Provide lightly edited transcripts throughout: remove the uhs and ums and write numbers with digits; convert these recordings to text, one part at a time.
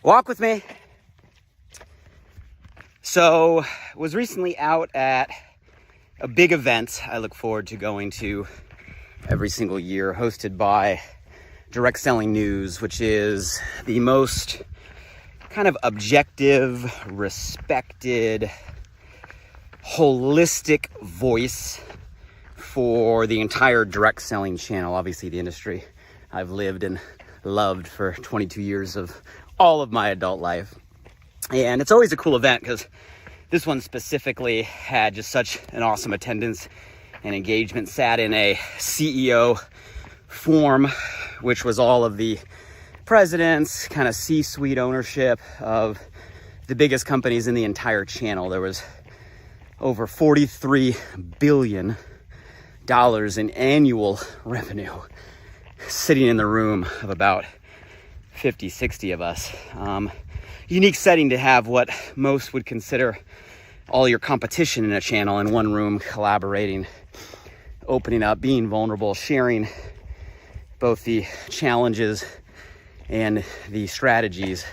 Walk with me. So, was recently out at a big event I look forward to going to every single year, hosted by Direct Selling News, which is the most kind of objective, respected, holistic voice for the entire direct selling channel. Obviously, the industry I've lived and loved for 22 years of all of my adult life. And it's always a cool event because this one specifically had just such an awesome attendance and engagement. Sat in a CEO form, which was all of the presidents, kind of C-suite ownership of the biggest companies in the entire channel. There was over $43 billion in annual revenue sitting in the room of about 50, 60 of us. Unique setting to have what most would consider all your competition in a channel in one room, collaborating, opening up, being vulnerable, sharing both the challenges and the strategies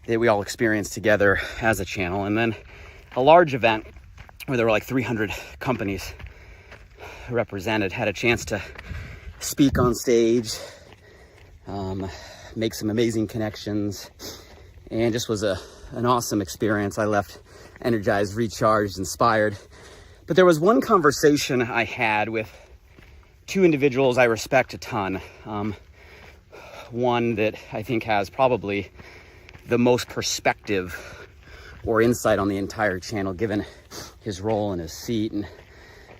that we all experience together as a channel. And then a large event where there were like 300 companies represented, had a chance to speak on stage, make some amazing connections, and just was an awesome experience. I left energized, recharged, inspired. But there was one conversation I had with two individuals I respect a ton. One that I think has probably the most perspective or insight on the entire channel, given his role and his seat, and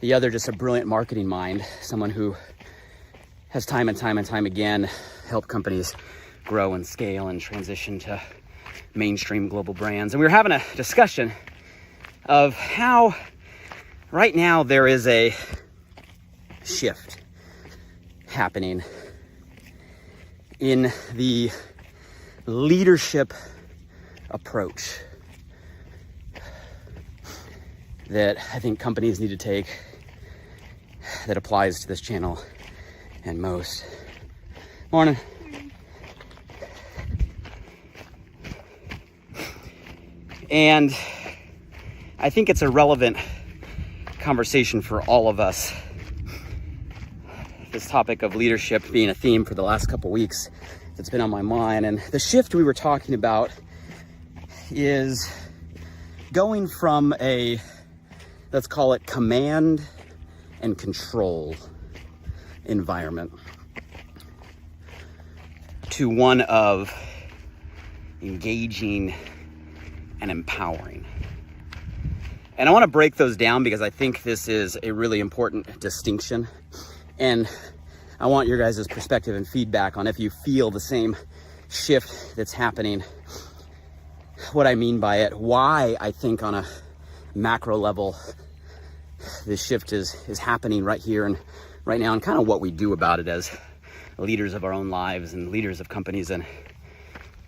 the other just a brilliant marketing mind, someone who has time and time again helped companies grow and scale and transition to mainstream global brands. And we were having a discussion of how right now there is a shift happening in the leadership approach that I think companies need to take, that applies to this channel and most. Morning. And I think it's a relevant conversation for all of us. This topic of leadership being a theme for the last couple weeks that's been on my mind. And the shift we were talking about is going from a, let's call it, command and control environment to one of engaging and empowering. And I want to break those down because I think this is a really important distinction. And I want your guys' perspective and feedback on if you feel the same shift that's happening, what I mean by it, why I think on a macro level this shift is happening right here and right now, and kind of what we do about it as leaders of our own lives and leaders of companies and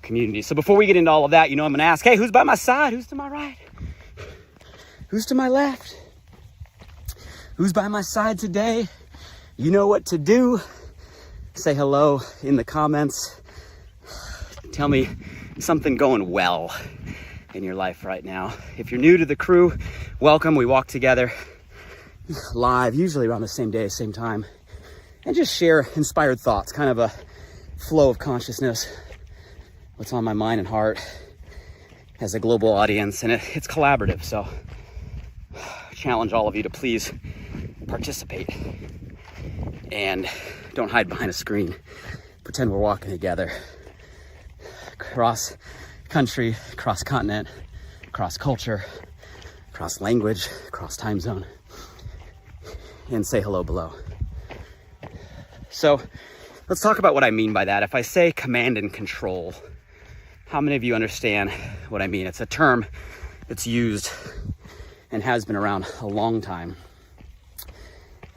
communities. So before we get into all of that, I'm going to ask, hey, who's by my side? Who's to my right? Who's to my left? Who's by my side today? You know what to do. Say hello in the comments. Tell me something going well in your life right now. If you're new to the crew, welcome. We walk together live, usually around the same day, same time, and just share inspired thoughts, kind of a flow of consciousness, what's on my mind and heart as a global audience. And it's collaborative, so I challenge all of you to please participate and don't hide behind a screen. Pretend we're walking together across country, across continent, across culture, across language, across time zone, and say hello below. So let's talk about what I mean by that. If I say command and control, how many of you understand what I mean? It's a term that's used and has been around a long time.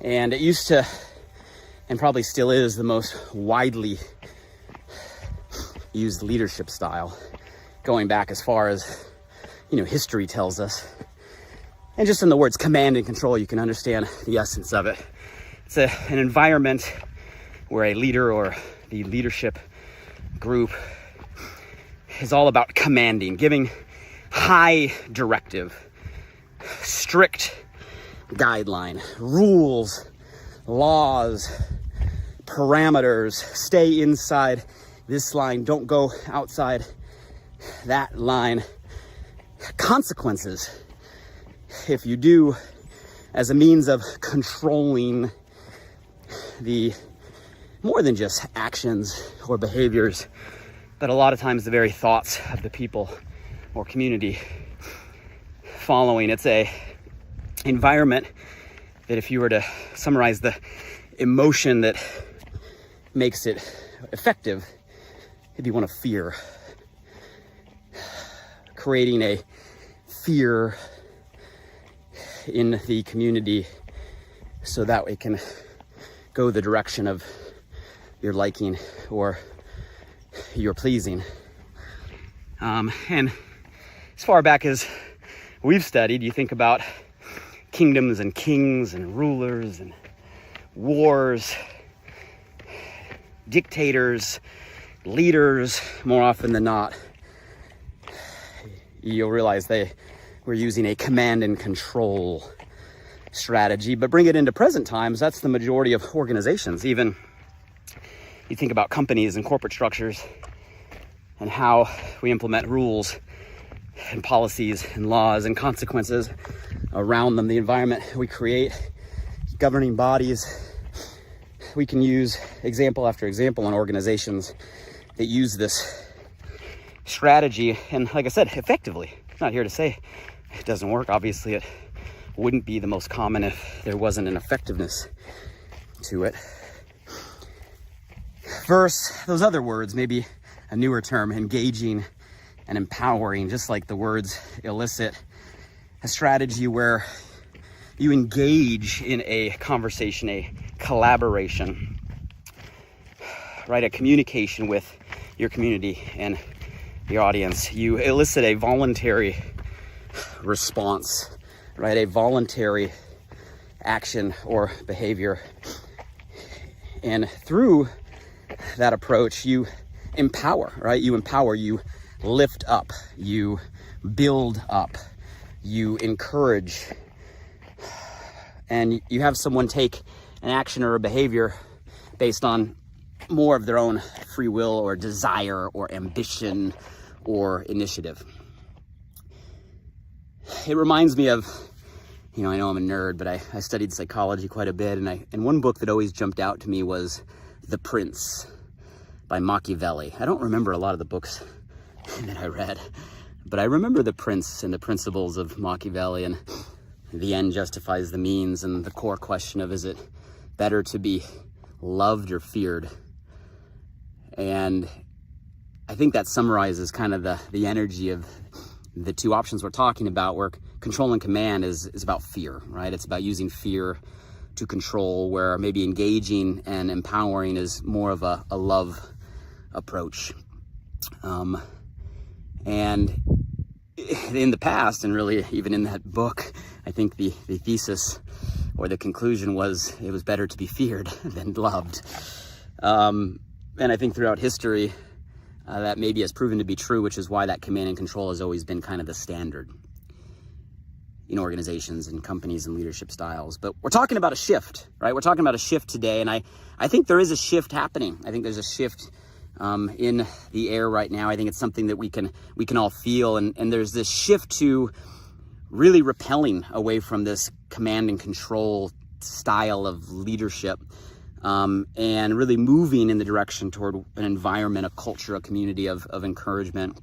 And it used to, and probably still is, the most widely used leadership style, going back as far as, history tells us. And just in the words command and control, you can understand the essence of it. It's an environment where a leader or the leadership group is all about commanding, giving high directive, strict guideline, rules, laws, parameters, stay inside this line, don't go outside that line, consequences if you do, as a means of controlling the more than just actions or behaviors, but a lot of times the very thoughts of the people or community following. It's a environment that, if you were to summarize the emotion that makes it effective, it'd be one of fear. Creating a fear in the community so that it can go the direction of your liking or your pleasing. And as far back as we've studied, you think about kingdoms and kings and rulers and wars, dictators, leaders, more often than not, you'll realize they were using a command and control strategy. But bring it into present times, that's the majority of organizations. Even you think about companies and corporate structures and how we implement rules and policies and laws and consequences around them, the environment we create, governing bodies. We can use example after example in organizations that use this strategy, and like I said, effectively. I'm not here to say it doesn't work. Obviously, it wouldn't be the most common if there wasn't an effectiveness to it. Versus those other words, maybe a newer term, engaging and empowering, just like the words elicit, a strategy where you engage in a conversation, a collaboration, right? A communication with your community and your audience. You elicit a voluntary response, right? A voluntary action or behavior. And through that approach, you empower, right? You empower, you lift up, you build up, you encourage, and you have someone take an action or a behavior based on more of their own free will or desire or ambition or initiative. It reminds me of, I know I'm a nerd, but I studied psychology quite a bit, and one book that always jumped out to me was The Prince by Machiavelli. I don't remember a lot of the books that I read, but I remember The Prince and the principles of Machiavelli, and the end justifies the means, and the core question of, is it better to be loved or feared? And I think that summarizes kind of the energy of the two options we're talking about, where control and command is about fear, right? It's about using fear to control, where maybe engaging and empowering is more of a love approach. And in the past, and really even in that book, I think the thesis or the conclusion was it was better to be feared than loved. And I think throughout history, that maybe has proven to be true, which is why that command and control has always been kind of the standard in organizations and companies and leadership styles. But we're talking about a shift, right? We're talking about a shift today, and I think there is a shift happening. I think there's a shift in the air right now. I think it's something that we can all feel, and there's this shift to really repelling away from this command and control style of leadership, and really moving in the direction toward an environment, a culture, a community of encouragement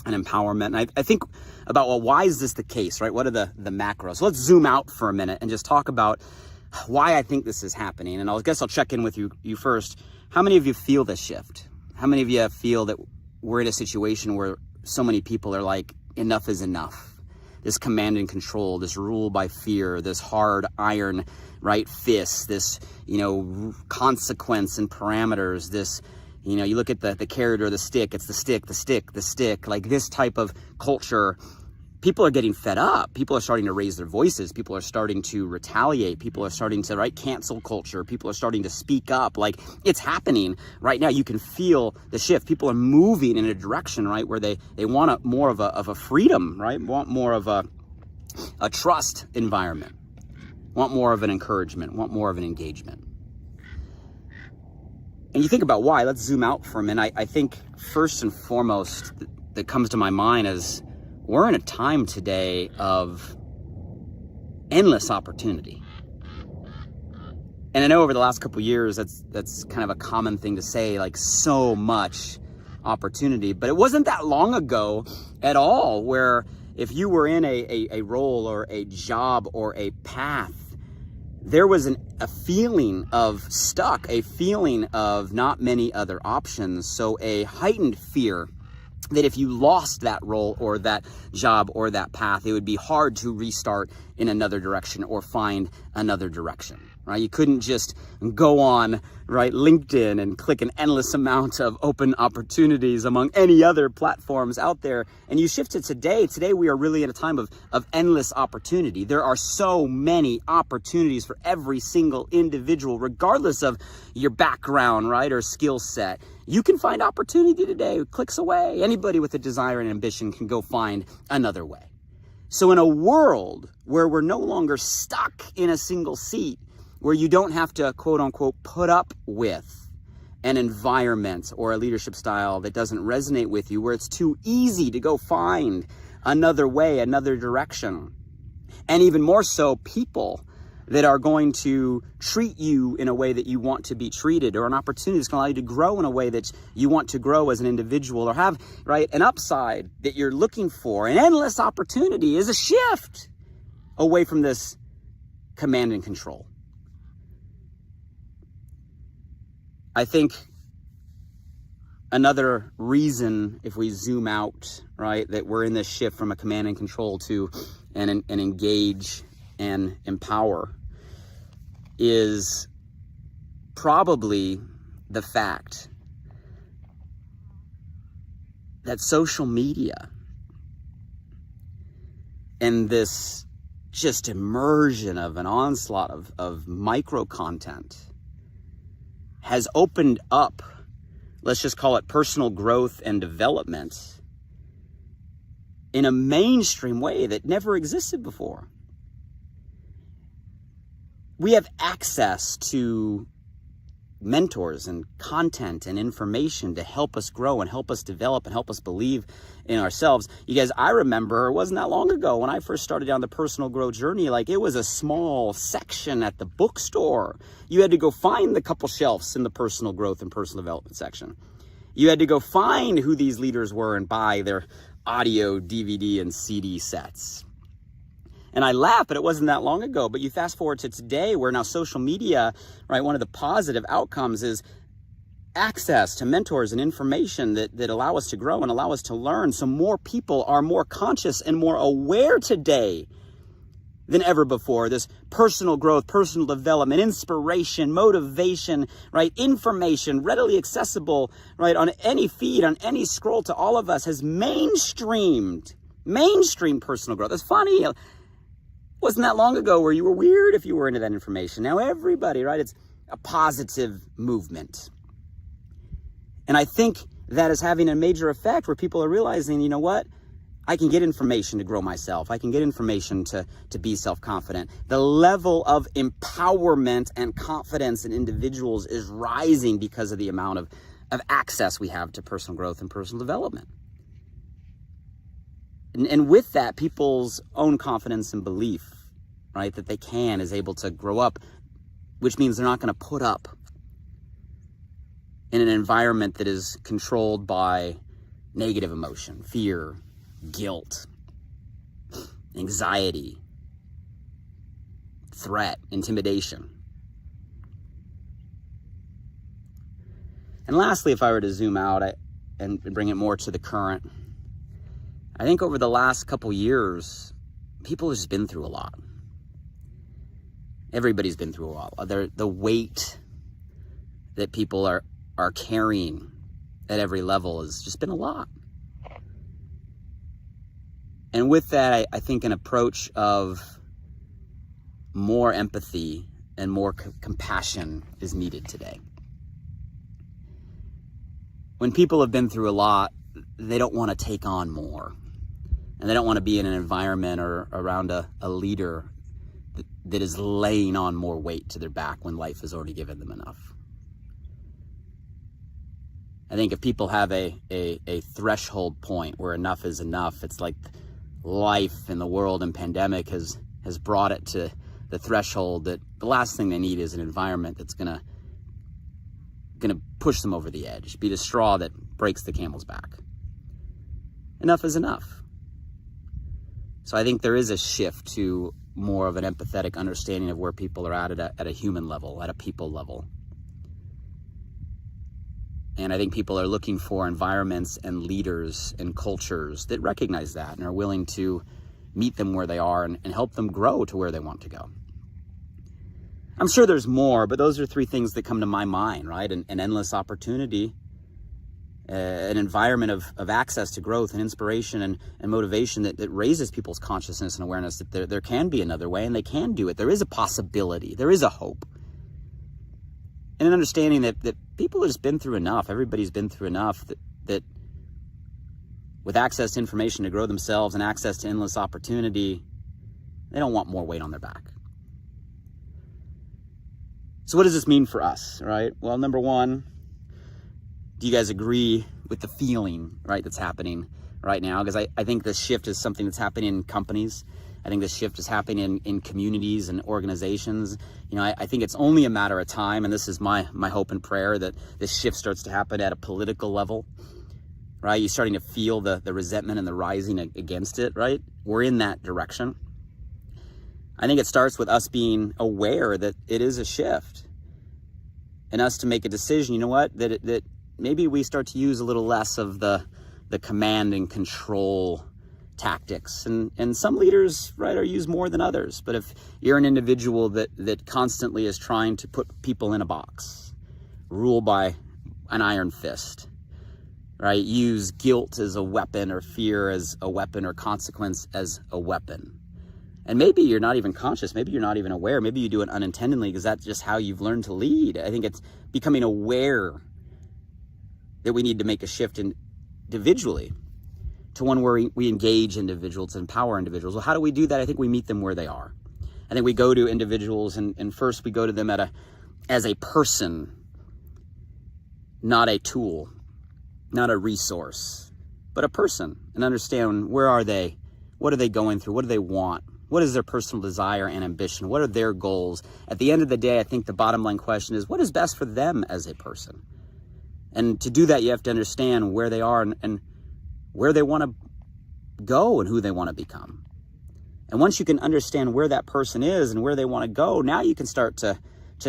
and empowerment. And I think about, well, why is this the case, right? What are the macros? So let's zoom out for a minute and just talk about why I think this is happening. And I guess I'll check in with you first. How many of you feel this shift? How many of you feel that we're in a situation where so many people are like, enough is enough? This command and control, this rule by fear, this hard iron, right, fist, this, consequence and parameters, this, you look at the carrot or the stick, it's the stick, like this type of culture people are getting fed up. People are starting to raise their voices. People are starting to retaliate. People are starting to, right, cancel culture. People are starting to speak up. Like, it's happening right now. You can feel the shift. People are moving in a direction, right, where they want more of a freedom, right? Want more of a trust environment. Want more of an encouragement. Want more of an engagement. And you think about why. Let's zoom out for a minute. I think first and foremost that comes to my mind is we're in a time today of endless opportunity. And I know over the last couple of years, that's kind of a common thing to say, like so much opportunity. But it wasn't that long ago at all where if you were in a role or a job or a path, there was a feeling of stuck, a feeling of not many other options. So a heightened fear that if you lost that role or that job or that path, it would be hard to restart in another direction or find another direction, right? You couldn't just go on, right, LinkedIn and click an endless amount of open opportunities among any other platforms out there. And you shift to today. Today, we are really in a time of endless opportunity. There are so many opportunities for every single individual, regardless of your background, right, or skill set. You can find opportunity today, clicks away. Anybody with a desire and ambition can go find another way. So in a world where we're no longer stuck in a single seat, where you don't have to, quote unquote, put up with an environment or a leadership style that doesn't resonate with you, where it's too easy to go find another way, another direction, and even more so, people that are going to treat you in a way that you want to be treated, or an opportunity that's going to allow you to grow in a way that you want to grow as an individual, or have, right, an upside that you're looking for. An endless opportunity is a shift away from this command and control. I think another reason, if we zoom out, right, that we're in this shift from a command and control to an engage and empower is probably the fact that social media and this just immersion of an onslaught of micro content has opened up, let's just call it personal growth and development, in a mainstream way that never existed before. We have access to mentors and content and information to help us grow and help us develop and help us believe in ourselves. You guys, I remember it wasn't that long ago when I first started down the personal growth journey, like it was a small section at the bookstore. You had to go find the couple shelves in the personal growth and personal development section. You had to go find who these leaders were and buy their audio, DVD, and CD sets. And I laugh, but it wasn't that long ago. But you fast forward to today where now social media, right, one of the positive outcomes is access to mentors and information that allow us to grow and allow us to learn. So more people are more conscious and more aware today than ever before. This personal growth, personal development, inspiration, motivation, right, information readily accessible, right, on any feed, on any scroll to all of us has mainstream personal growth. It's funny. Wasn't that long ago where you were weird if you were into that information. Now everybody, right? It's a positive movement. And I think that is having a major effect where people are realizing, you know what? I can get information to grow myself. I can get information to be self-confident. The level of empowerment and confidence in individuals is rising because of the amount of access we have to personal growth and personal development. And with that, people's own confidence and belief, right, that they is able to grow up, which means they're not going to put up in an environment that is controlled by negative emotion, fear, guilt, anxiety, threat, intimidation. And lastly, if I were to zoom out and bring it more to the current, I think over the last couple years, people have just been through a lot. Everybody's been through a lot. The weight that people are carrying at every level has just been a lot. And with that, I think an approach of more empathy and more compassion is needed today. When people have been through a lot, they don't want to take on more. And they don't want to be in an environment or around a leader that is laying on more weight to their back when life has already given them enough. I think if people have a threshold point where enough is enough, it's like life in the world and pandemic has brought it to the threshold that the last thing they need is an environment that's gonna push them over the edge, be the straw that breaks the camel's back. Enough is enough. So I think there is a shift to more of an empathetic understanding of where people are at a human level, at a people level. And I think people are looking for environments and leaders and cultures that recognize that and are willing to meet them where they are and help them grow to where they want to go. I'm sure there's more, but those are three things that come to my mind, right? An endless opportunity, an environment of access to growth and inspiration and motivation that raises people's consciousness and awareness that there can be another way and they can do it. There is a possibility. There is a hope. And an understanding that people have just been through enough. Everybody's been through enough that with access to information to grow themselves and access to endless opportunity, they don't want more weight on their back. So what does this mean for us, right? Well, number one, do you guys agree with the feeling, right, that's happening right now? Because I think this shift is something that's happening in companies. I think this shift is happening in communities and organizations. You know, I think it's only a matter of time, and this is my hope and prayer, that this shift starts to happen at a political level, right? You're starting to feel the resentment and the rising against it, right? We're in that direction. I think it starts with us being aware that it is a shift and us to make a decision, you know what, that maybe we start to use a little less of the command and control tactics. And some leaders, right, are used more than others. But if you're an individual that constantly is trying to put people in a box, rule by an iron fist, right, use guilt as a weapon or fear as a weapon or consequence as a weapon. And maybe you're not even conscious, maybe you're not even aware, maybe you do it unintentionally because that's just how you've learned to lead. I think it's becoming aware that we need to make a shift individually to one where we engage individuals, empower individuals. Well, how do we do that? I think we meet them where they are. I think we go to individuals and first we go to them as a person, not a tool, not a resource, but a person, and understand where are they, what are they going through, what do they want, what is their personal desire and ambition, what are their goals. At the end of the day, I think the bottom line question is, what is best for them as a person? And to do that, you have to understand where they are and where they want to go and who they want to become. And once you can understand where that person is and where they want to go, now you can start to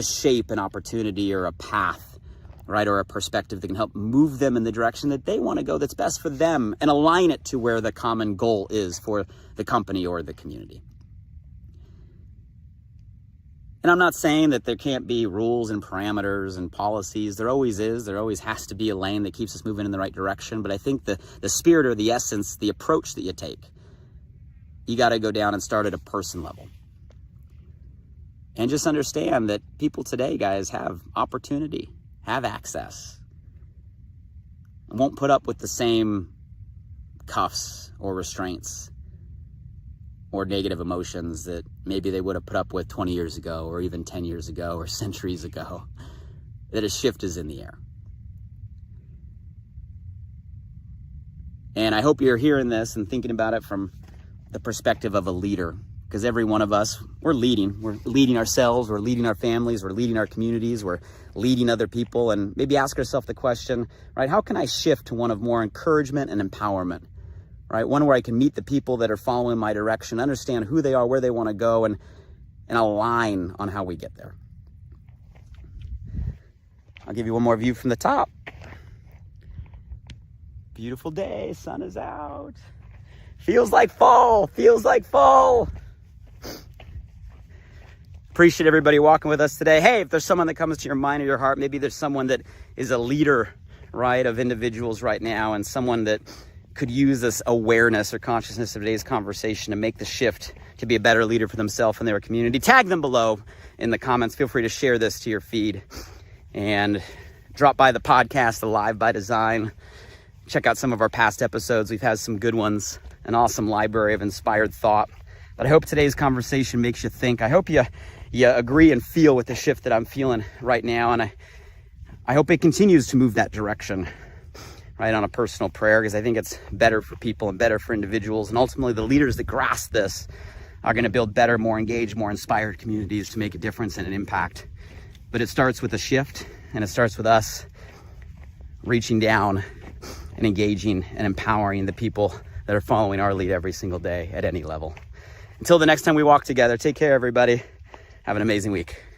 shape an opportunity or a path, right, or a perspective that can help move them in the direction that they want to go, that's best for them, and align it to where the common goal is for the company or the community. And I'm not saying that there can't be rules and parameters and policies. There always is. There always has to be a lane that keeps us moving in the right direction. But I think the spirit or the essence, the approach that you take, you got to go down and start at a person level. And just understand that people today, guys, have opportunity, have access, and won't put up with the same cuffs or restraints or negative emotions that maybe they would have put up with 20 years ago or even 10 years ago or centuries ago. That a shift is in the air. And I hope you're hearing this and thinking about it from the perspective of a leader, because every one of us, we're leading ourselves, we're leading our families, we're leading our communities, we're leading other people. And maybe ask yourself the question, right, how can I shift to one of more encouragement and empowerment? Right? One where I can meet the people that are following my direction, understand who they are, where they want to go, and align on how we get there. I'll give you one more view from the top. Beautiful day, sun is out. Feels like fall, feels like fall. Appreciate everybody walking with us today. Hey, if there's someone that comes to your mind or your heart, maybe there's someone that is a leader, right, of individuals right now, and someone that could use this awareness or consciousness of today's conversation to make the shift to be a better leader for themselves and their community, tag them below in the comments. Feel free to share this to your feed and drop by the podcast, the Live by Design. Check out some of our past episodes. We've had some good ones, an awesome library of inspired thought. But I hope today's conversation makes you think. I hope you agree and feel with the shift that I'm feeling right now. And I hope it continues to move that direction, right, on a personal prayer, because I think it's better for people and better for individuals. And ultimately, the leaders that grasp this are going to build better, more engaged, more inspired communities to make a difference and an impact. But it starts with a shift, and it starts with us reaching down and engaging and empowering the people that are following our lead every single day at any level. Until the next time we walk together, take care, everybody. Have an amazing week.